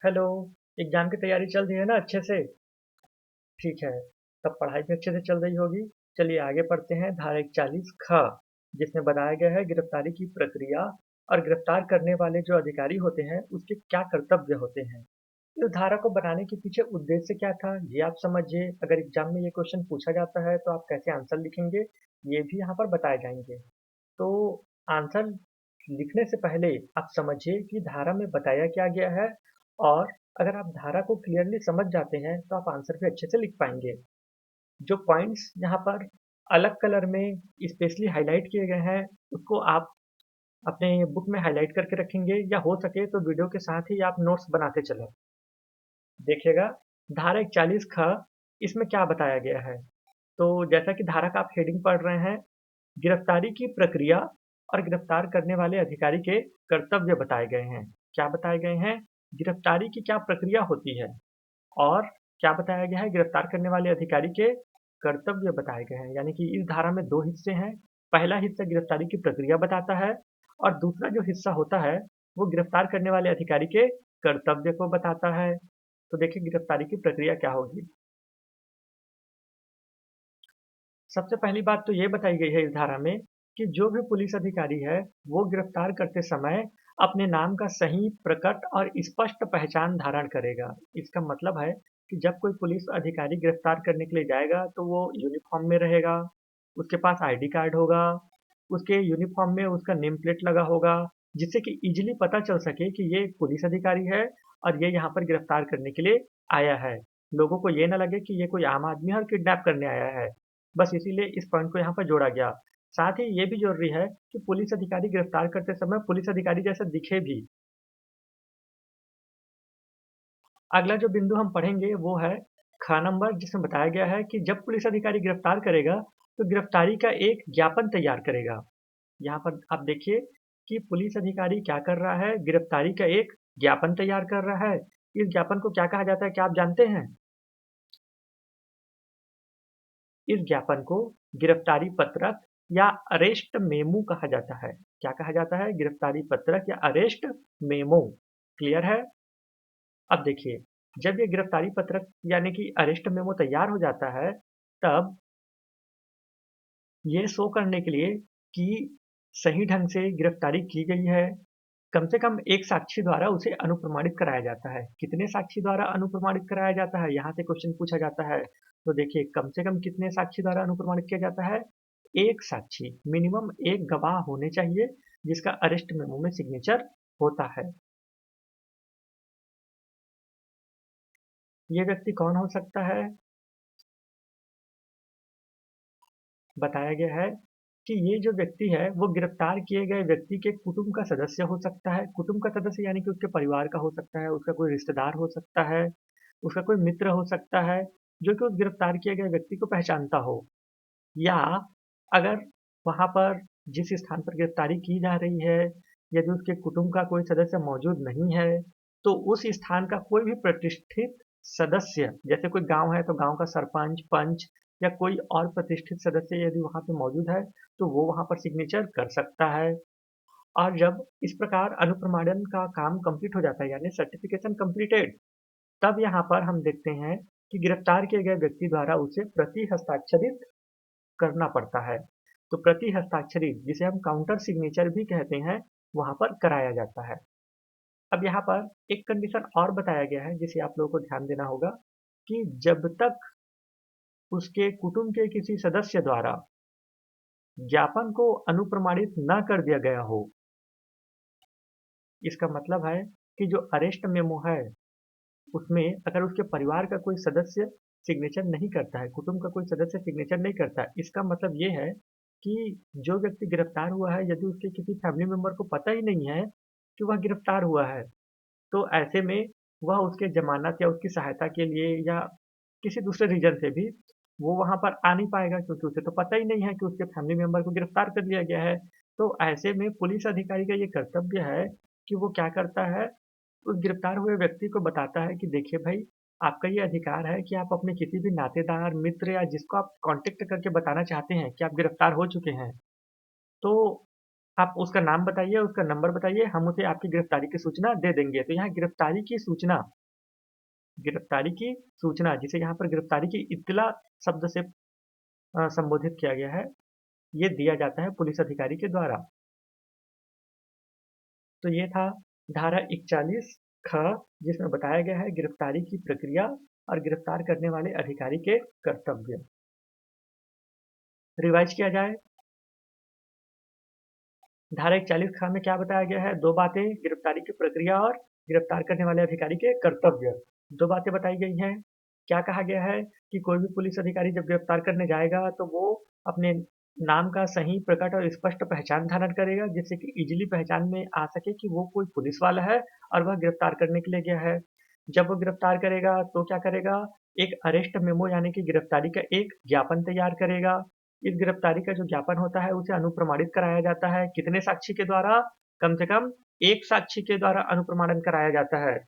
Hello. Exam की तैयारी चल रही है ना अच्छे से? ठीक है। तब पढ़ाई भी अच्छे से चल रही होगी। चलिए आगे पढ़ते हैं धारा 41 ख, जिसमें बताया गया है गिरफ्तारी की प्रक्रिया और गिरफ्तार करने वाले जो अधिकारी होते हैं उसके क्या कर्तव्य होते हैं। इस धारा को बनाने के पीछे उद्देश्य क्या था ये आप समझिए। अगर एग्जाम में ये क्वेश्चन पूछा जाता है तो आप कैसे आंसर लिखेंगे ये भी यहाँ पर बताए जाएंगे। तो आंसर लिखने से पहले आप समझिए कि धारा में बताया क्या गया है, और अगर आप धारा को क्लियरली समझ जाते हैं तो आप आंसर भी अच्छे से लिख पाएंगे। जो पॉइंट्स यहाँ पर अलग कलर में स्पेशली हाईलाइट किए गए हैं उसको आप अपने बुक में हाईलाइट करके रखेंगे, या हो सके तो वीडियो के साथ ही आप नोट्स बनाते चलें। देखिएगा धारा 41 ख, इसमें क्या बताया गया है। तो जैसा कि धारा का आप हेडिंग पढ़ रहे हैं, गिरफ्तारी की प्रक्रिया और गिरफ्तार करने वाले अधिकारी के कर्तव्य बताए गए हैं। क्या बताए गए हैं? गिरफ्तारी की क्या प्रक्रिया होती है, और क्या बताया गया है गिरफ्तार करने वाले अधिकारी के कर्तव्य बताए गए हैं। यानी कि इस धारा में दो हिस्से हैं। पहला हिस्सा गिरफ्तारी की प्रक्रिया बताता है, और दूसरा जो हिस्सा होता है वो गिरफ्तार करने वाले अधिकारी के कर्तव्य को बताता है। तो देखिए गिरफ्तारी की प्रक्रिया क्या होगी। सबसे पहली बात तो ये बताई गई है इस धारा में कि जो भी पुलिस अधिकारी है वो गिरफ्तार करते समय अपने नाम का सही, प्रकट और स्पष्ट पहचान धारण करेगा। इसका मतलब है कि जब कोई पुलिस अधिकारी गिरफ्तार करने के लिए जाएगा तो वो यूनिफॉर्म में रहेगा, उसके पास आईडी कार्ड होगा, उसके यूनिफॉर्म में उसका नेम प्लेट लगा होगा, जिससे कि इजीली पता चल सके कि ये एक पुलिस अधिकारी है और ये यहाँ पर गिरफ्तार करने के लिए आया है। लोगों को ये ना लगे कि ये कोई आम आदमी है और किडनैप करने आया है। बस इसीलिए इस पॉइंट को यहाँ पर जोड़ा गया। साथ ही ये भी जरूरी है कि पुलिस अधिकारी गिरफ्तार करते समय पुलिस अधिकारी जैसा दिखे भी। अगला जो बिंदु हम पढ़ेंगे वो है ख नंबर, जिसमें बताया गया है कि जब पुलिस अधिकारी गिरफ्तार करेगा तो गिरफ्तारी का एक ज्ञापन तैयार करेगा। यहाँ पर आप देखिए कि पुलिस अधिकारी क्या कर रहा है, गिरफ्तारी का एक ज्ञापन तैयार कर रहा है। इस ज्ञापन को क्या कहा जाता है, क्या आप जानते हैं? इस ज्ञापन को गिरफ्तारी पत्रक या अरेस्ट मेमो कहा जाता है। क्या कहा जाता है? गिरफ्तारी पत्रक या अरेस्ट मेमो। क्लियर है? अब देखिए, जब ये गिरफ्तारी पत्रक यानी कि अरेस्ट मेमो तैयार हो जाता है, तब ये शो करने के लिए कि सही ढंग से गिरफ्तारी की गई है, कम से कम एक साक्षी द्वारा उसे अनुप्रमाणित कराया जाता है। कितने साक्षी द्वारा अनुप्रमाणित कराया जाता है, यहाँ से क्वेश्चन पूछा जाता है। तो देखिए कम से कम कितने साक्षी द्वारा अनुप्रमाणित किया जाता है? एक साक्षी, मिनिमम एक गवाह होने चाहिए जिसका अरेस्ट मेमो में सिग्नेचर होता है। ये व्यक्ति कौन हो सकता है? बताया गया है कि ये जो व्यक्ति है वो गिरफ्तार किए गए व्यक्ति के कुटुंब का सदस्य हो सकता है। कुटुंब का सदस्य यानी कि उसके परिवार का हो सकता है, उसका कोई रिश्तेदार हो सकता है, उसका कोई मित्र हो सकता है जो कि उस गिरफ्तार किए गए व्यक्ति को पहचानता हो। या अगर वहाँ पर जिस स्थान पर गिरफ्तारी की जा रही है यदि उसके कुटुंब का कोई सदस्य मौजूद नहीं है, तो उस स्थान का कोई भी प्रतिष्ठित सदस्य, जैसे कोई गांव है तो गांव का सरपंच, पंच या कोई और प्रतिष्ठित सदस्य यदि वहाँ पे मौजूद है तो वो वहाँ पर सिग्नेचर कर सकता है। और जब इस प्रकार अनुप्रमाणन का काम कंप्लीट हो जाता है यानी सर्टिफिकेशन कंप्लीटेड, तब यहाँ पर हम देखते हैं कि गिरफ्तार किए गए व्यक्ति द्वारा उसे प्रति हस्ताक्षरित करना पड़ता है। तो प्रति हस्ताक्षरित, जिसे हम काउंटर सिग्नेचर भी कहते हैं, वहाँ पर कराया जाता है। अब यहाँ पर एक कंडीशन और बताया गया है जिसे आप लोगों को ध्यान देना होगा कि जब तक उसके कुटुंब के किसी सदस्य द्वारा ज्ञापन को अनुप्रमाणित न कर दिया गया हो, इसका मतलब है कि जो अरेस्ट मेमो है उसमें अगर उसके परिवार का कोई सदस्य सिग्नेचर नहीं करता है, कुटुंब का कोई सदस्य सिग्नेचर नहीं करता है, इसका मतलब ये है कि जो व्यक्ति गिरफ्तार हुआ है यदि उसके किसी फैमिली मेंबर को पता ही नहीं है कि वह गिरफ्तार हुआ है, तो ऐसे में वह उसके जमानत या उसकी सहायता के लिए या किसी दूसरे रीजन से भी वो वहाँ पर आ नहीं पाएगा, क्योंकि उसे तो पता ही नहीं है कि उसके फैमिली मेंबर को गिरफ्तार कर लिया गया है। तो ऐसे में पुलिस अधिकारी का ये कर्तव्य है कि वो क्या करता है, उस गिरफ्तार हुए व्यक्ति को बताता है कि देखिए भाई, आपका ये अधिकार है कि आप अपने किसी भी नातेदार, मित्र या जिसको आप कांटेक्ट करके बताना चाहते हैं कि आप गिरफ्तार हो चुके हैं, तो आप उसका नाम बताइए, उसका नंबर बताइए, हम उसे आपकी गिरफ्तारी की सूचना दे देंगे। तो यहाँ गिरफ्तारी की सूचना जिसे यहाँ पर गिरफ्तारी की इत्तला शब्द से संबोधित किया गया है, ये दिया जाता है पुलिस अधिकारी के द्वारा। तो ये था धारा 41 ख, जिसमें बताया गया है गिरफ्तारी की प्रक्रिया और गिरफ्तार करने वाले अधिकारी के कर्तव्य। रिवाइज किया जाए, धारा 41 ख में क्या बताया गया है? दो बातें, गिरफ्तारी की प्रक्रिया और गिरफ्तार करने वाले अधिकारी के कर्तव्य। दो बातें बताई गई हैं। क्या कहा गया है कि कोई भी पुलिस अधिकारी जब गिरफ्तार करने जाएगा तो वो अपने नाम का सही, प्रकट और स्पष्ट पहचान धारण करेगा, जिससे कि इजीली पहचान में आ सके कि वो कोई पुलिस वाला है और वह गिरफ्तार करने के लिए गया है। जब वो गिरफ्तार करेगा तो क्या करेगा? एक अरेस्ट मेमो यानी कि गिरफ्तारी का एक ज्ञापन तैयार करेगा। इस गिरफ्तारी का जो ज्ञापन होता है उसे अनुप्रमाणित कराया जाता है। कितने साक्षी के द्वारा? कम से कम एक साक्षी के द्वारा अनुप्रमाणन कराया जाता है।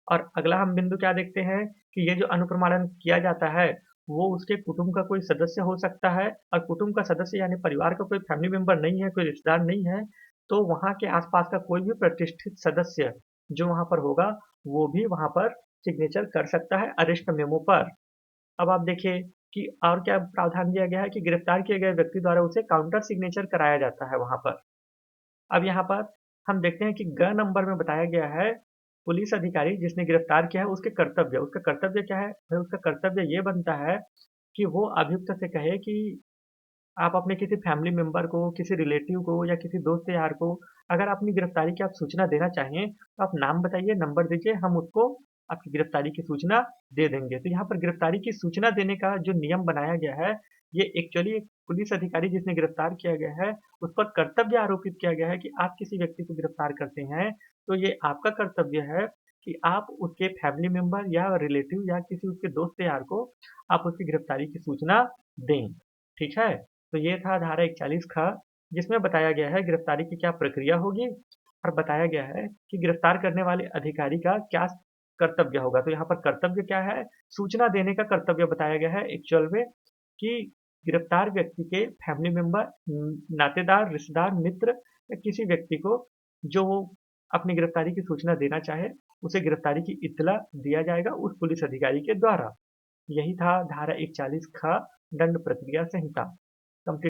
और अगला हम बिंदु क्या देखते हैं कि ये जो अनुप्रमाणन किया जाता है वो उसके कुटुंब का कोई सदस्य हो सकता है, और कुटुंब का सदस्य यानी परिवार का कोई फैमिली मेंबर नहीं है, कोई रिश्तेदार नहीं है, तो वहाँ के आसपास का कोई भी प्रतिष्ठित सदस्य जो वहाँ पर होगा वो भी वहाँ पर सिग्नेचर कर सकता है अरेस्ट मेमो पर। अब आप देखिए कि और क्या प्रावधान दिया गया है कि गिरफ्तार किए गए व्यक्ति द्वारा उसे काउंटर सिग्नेचर कराया जाता है वहाँ पर। अब यहाँ पर हम देखते हैं कि ग नंबर में बताया गया है पुलिस अधिकारी जिसने गिरफ्तार किया है उसके कर्तव्य। उसका कर्तव्य क्या है? भाई उसका कर्तव्य ये बनता है कि वो अभियुक्त से कहे कि आप अपने किसी फैमिली मेंबर को, किसी रिलेटिव को या किसी दोस्त यार को अगर अपनी गिरफ्तारी की आप सूचना देना चाहें तो आप नाम बताइए, नंबर दीजिए, हम उसको आपकी गिरफ्तारी की सूचना दे देंगे। तो यहाँ पर गिरफ्तारी की सूचना देने का जो नियम बनाया गया है, ये एक्चुअली एक पुलिस अधिकारी जिसने गिरफ्तार किया गया है उस पर कर्तव्य आरोपित किया गया है कि आप किसी व्यक्ति को गिरफ्तार करते हैं तो ये आपका कर्तव्य है कि आप उसके फैमिली मेंबर या रिलेटिव या किसी उसके दोस्त यार को आप उसकी गिरफ्तारी की सूचना दें। ठीक है? तो ये था धारा 41 ख, जिसमें बताया गया है गिरफ्तारी की क्या प्रक्रिया होगी और बताया गया है कि गिरफ्तार करने वाले अधिकारी का क्या कर्तव्य होगा। तो यहाँ पर कर्तव्य क्या है? सूचना देने का कर्तव्य बताया गया है एक्चुअल में कि गिरफ्तार व्यक्ति के फैमिली मेंबर, नातेदार, रिश्तेदार, मित्र या किसी व्यक्ति को जो वो अपनी गिरफ्तारी की सूचना देना चाहे उसे गिरफ्तारी की इत्तला दिया जाएगा उस पुलिस अधिकारी के द्वारा। यही था धारा 41 ख दंड प्रक्रिया संहिता।